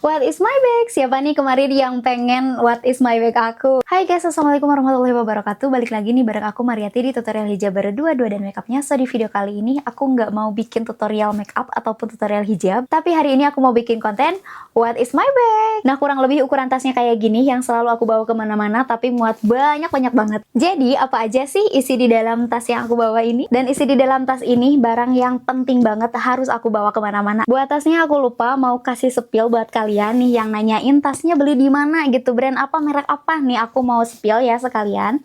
What is my bag? Siapa nih kemarin yang pengen what is my bag aku? Hai guys, assalamualaikum warahmatullahi wabarakatuh. Balik lagi nih bareng aku Mariati di tutorial hijab berdua dan makeupnya. So di video kali ini aku nggak mau bikin tutorial makeup ataupun tutorial hijab, tapi hari ini aku mau bikin konten what is my bag. Nah, kurang lebih ukuran tasnya kayak gini yang selalu aku bawa kemana-mana, tapi muat banyak banget. Jadi apa aja sih isi di dalam tas yang aku bawa ini? Dan isi di dalam tas ini barang yang penting banget harus aku bawa kemana-mana. Buat tasnya aku lupa mau kasih spill buat kalian nih yang nanyain tasnya beli di mana gitu, brand apa, merek apa nih, aku mau spill ya sekalian.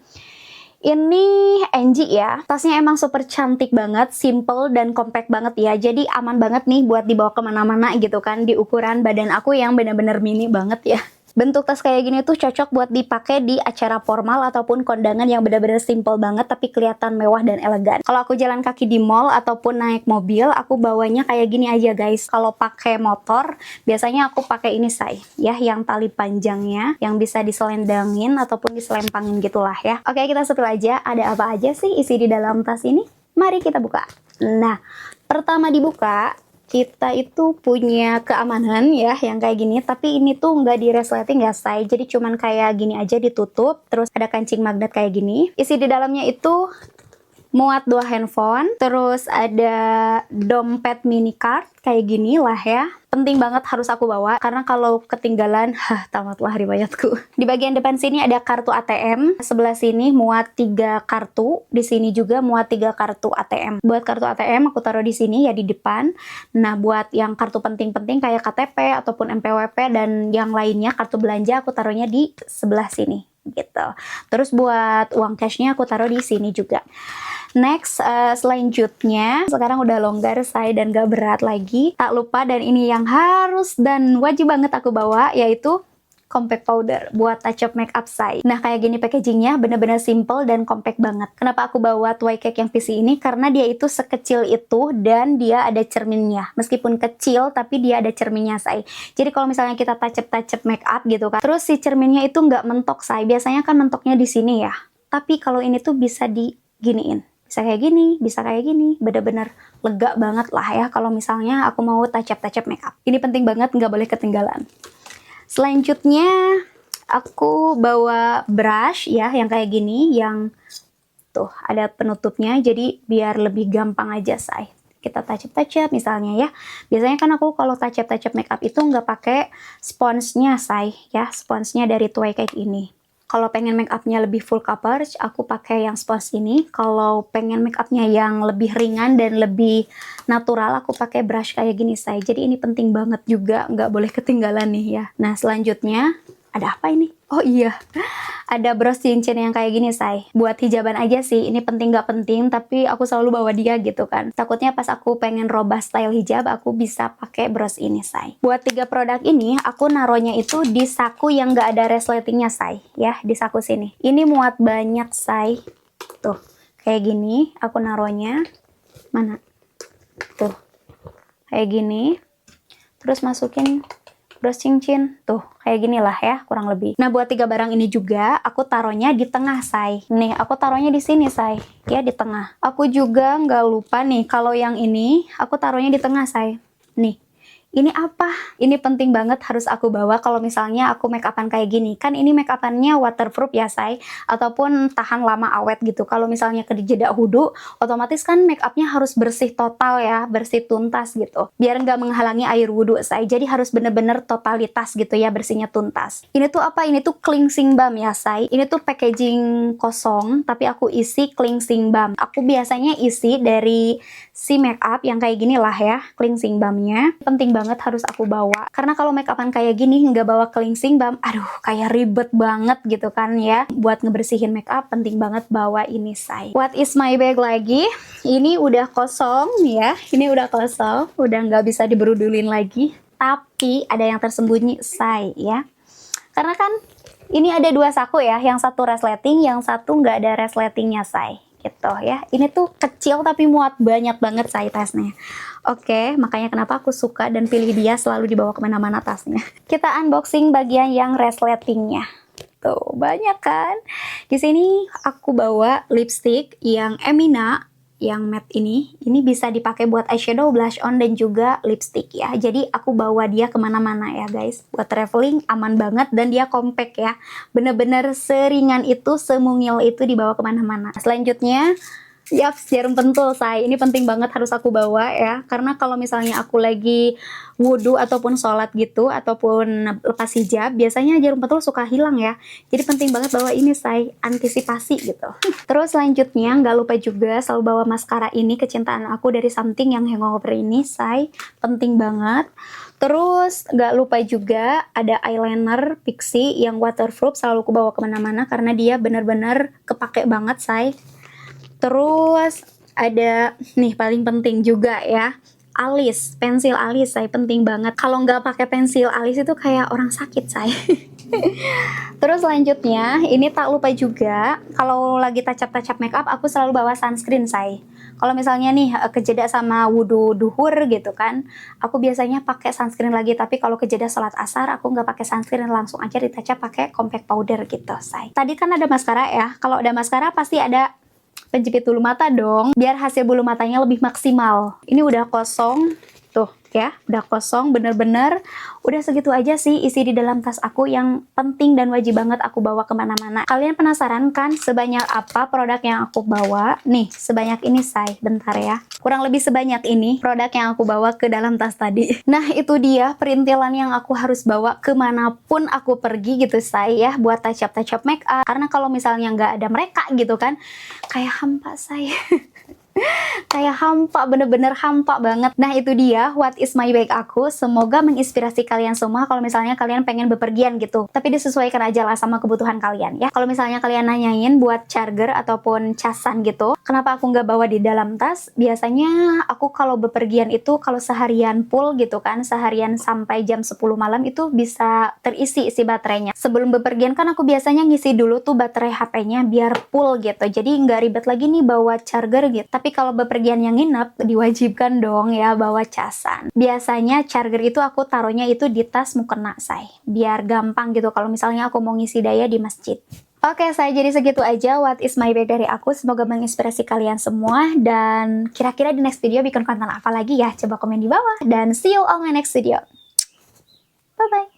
Ini NG ya, tasnya emang super cantik banget, simple dan compact banget ya, jadi aman banget nih buat dibawa kemana-mana gitu kan, di ukuran badan aku yang bener-bener mini banget ya. Bentuk tas kayak gini tuh cocok buat dipakai di acara formal ataupun kondangan yang bener-bener simple banget tapi kelihatan mewah dan elegan. Kalau aku jalan kaki di mall ataupun naik mobil, aku bawanya kayak gini aja guys. Kalau pakai motor, biasanya aku pakai ini say, ya, yang tali panjangnya, yang bisa diselendangin ataupun diselempangin gitulah ya. Oke, kita spill aja, ada apa aja sih isi di dalam tas ini? Mari kita buka. Nah, pertama dibuka, kita itu punya keamanan ya yang kayak gini, tapi ini tuh nggak di resleting ya say, jadi cuman kayak gini aja ditutup, terus ada kancing magnet kayak gini. Isi di dalamnya itu muat 2 handphone, terus ada dompet mini card kayak gini lah ya. Penting banget harus aku bawa karena kalau ketinggalan, tamatlah riwayatku. Di bagian depan sini ada kartu ATM, sebelah sini muat 3 kartu, di sini juga muat 3 kartu ATM. Buat kartu ATM aku taruh di sini ya, di depan. Nah, buat yang kartu penting-penting kayak KTP ataupun MPWP dan yang lainnya, kartu belanja, aku taruhnya di sebelah sini gitu. Terus buat uang cashnya aku taruh di sini juga. Next, selanjutnya sekarang udah longgar say dan gak berat lagi. Tak lupa, dan ini yang harus dan wajib banget aku bawa, yaitu compact powder buat touch up makeup say. Nah, kayak gini packagingnya, bener-bener simple dan compact banget. Kenapa aku bawa toy cake yang PC ini? Karena dia itu sekecil itu dan dia ada cerminnya. Meskipun kecil, tapi dia ada cerminnya say. Jadi kalau misalnya kita touch up makeup gitu kan, terus si cerminnya itu nggak mentok say. Biasanya kan mentoknya di sini ya. Tapi kalau ini tuh bisa diginiin. Bisa kayak gini, bisa kayak gini, bener-bener lega banget lah ya kalau misalnya aku mau touch up makeup. Ini penting banget, nggak boleh ketinggalan. Selanjutnya aku bawa brush ya yang kayak gini, yang tuh ada penutupnya, jadi biar lebih gampang aja say. Kita touch up misalnya ya. Biasanya kan aku kalau touch up makeup itu nggak pakai sponsnya say ya, sponsnya dari Toy Cake ini. Kalau pengen make upnya lebih full coverage, aku pakai yang spons ini. Kalau pengen make upnya yang lebih ringan dan lebih natural, aku pakai brush kayak gini say. Jadi ini penting banget juga, nggak boleh ketinggalan nih ya. Nah, selanjutnya ada apa ini? Oh iya, ada bros cincin yang kayak gini say. Buat hijaban aja sih, ini penting nggak penting, tapi aku selalu bawa dia gitu kan. Takutnya pas aku pengen robah style hijab, aku bisa pakai bros ini say. Buat 3 produk ini, aku naruhnya itu di saku yang nggak ada resletingnya say, ya, di saku sini. Ini muat banyak say. Tuh, kayak gini, aku naruhnya. Mana? Tuh, kayak gini. Terus masukin bros cincin, tuh kayak gini lah ya kurang lebih. Nah, buat 3 barang ini juga aku taruhnya di tengah say. Nih, aku taruhnya di sini say, ya, di tengah. Aku juga nggak lupa nih, kalau yang ini aku taruhnya di tengah say. Nih, ini apa? Ini penting banget harus aku bawa kalau misalnya aku make upan kayak gini. Kan ini make upannya waterproof ya say, ataupun tahan lama awet gitu. Kalau misalnya kejeda wudhu, otomatis kan make upnya harus bersih total ya, bersih tuntas gitu. Biar nggak menghalangi air wudhu say. Jadi harus bener-bener totalitas gitu ya, bersihnya tuntas. Ini tuh apa? Ini tuh cleansing balm ya say. Ini tuh packaging kosong, tapi aku isi cleansing balm. Aku biasanya isi dari si make up yang kayak gini lah ya, cleansing balmnya. Penting banget harus aku bawa, karena kalau make upan kayak gini nggak bawa cleansing balm, aduh kayak ribet banget gitu kan ya. Buat ngebersihin make up penting banget bawa ini say. What is my bag lagi? Ini udah kosong ya, ini udah kosong, udah nggak bisa diberudulin lagi, tapi ada yang tersembunyi say ya. Karena kan ini ada 2 saku ya, yang satu resleting, yang satu nggak ada resletingnya say gitu ya. Ini tuh kecil tapi muat banyak banget say tasnya. Oke, makanya kenapa aku suka dan pilih dia selalu dibawa kemana-mana tasnya. Kita unboxing bagian yang resletingnya. Tuh, banyak kan? Di sini aku bawa lipstick yang Emina yang matte ini bisa dipakai buat eyeshadow, blush on, dan juga lipstick ya. Jadi aku bawa dia kemana-mana ya guys. Buat traveling aman banget dan dia compact ya. Bener-bener seringan itu, semungil itu dibawa kemana-mana. Selanjutnya, yaps, jarum pentul say. Ini penting banget harus aku bawa ya. Karena kalau misalnya aku lagi wudhu ataupun sholat gitu, ataupun lepas hijab, biasanya jarum pentul suka hilang ya. Jadi penting banget bawa ini say, antisipasi gitu. Terus selanjutnya nggak lupa juga selalu bawa maskara ini, kecintaan aku dari Something yang hangover ini say. Penting banget. Terus nggak lupa juga ada eyeliner Pixi yang waterproof, selalu aku bawa kemana-mana karena dia bener-bener kepake banget say. Terus ada nih paling penting juga ya, alis, pensil alis saya penting banget. Kalau nggak pakai pensil alis itu kayak orang sakit saya. Terus selanjutnya ini tak lupa juga kalau lagi touch up makeup aku selalu bawa sunscreen saya. Kalau misalnya nih kejeda sama wudhu duhur gitu kan, aku biasanya pakai sunscreen lagi. Tapi kalau kejeda sholat asar aku nggak pakai sunscreen, langsung aja di touch up pakai compact powder gitu say. Tadi kan ada maskara ya, kalau ada maskara pasti ada penjepit bulu mata dong, biar hasil bulu matanya lebih maksimal. Ini udah kosong, tuh ya, udah kosong, bener-bener udah segitu aja sih isi di dalam tas aku yang penting dan wajib banget aku bawa kemana-mana. Kalian penasaran kan sebanyak apa produk yang aku bawa? Nih, sebanyak ini say, bentar ya. Kurang lebih sebanyak ini produk yang aku bawa ke dalam tas tadi. Nah, itu dia perintilan yang aku harus bawa kemanapun aku pergi gitu say ya, buat touch up make up. Karena kalau misalnya nggak ada mereka gitu kan, kayak hampa saya. Kayak hampa, bener-bener hampa banget. Nah itu dia what is my bag aku. Semoga menginspirasi kalian semua kalau misalnya kalian pengen bepergian gitu. Tapi disesuaikan aja lah sama kebutuhan kalian ya. Kalau misalnya kalian nanyain buat charger ataupun casan gitu, kenapa aku nggak bawa di dalam tas? Biasanya aku kalau bepergian itu kalau seharian full gitu kan, seharian sampai jam 10 malam itu bisa terisi isi baterainya. Sebelum bepergian kan aku biasanya ngisi dulu tuh baterai HP-nya biar full gitu. Jadi nggak ribet lagi nih bawa charger gitu. Tapi kalau bepergian yang nginep, diwajibkan dong ya bawa casan. Biasanya charger itu aku taruhnya itu di tas mukena say, biar gampang gitu kalau misalnya aku mau ngisi daya di masjid. Oke, saya jadi segitu aja what is my bag dari aku. Semoga menginspirasi kalian semua. Dan kira-kira di next video bikin konten apa lagi ya? Coba komen di bawah. Dan see you on my next video. Bye-bye.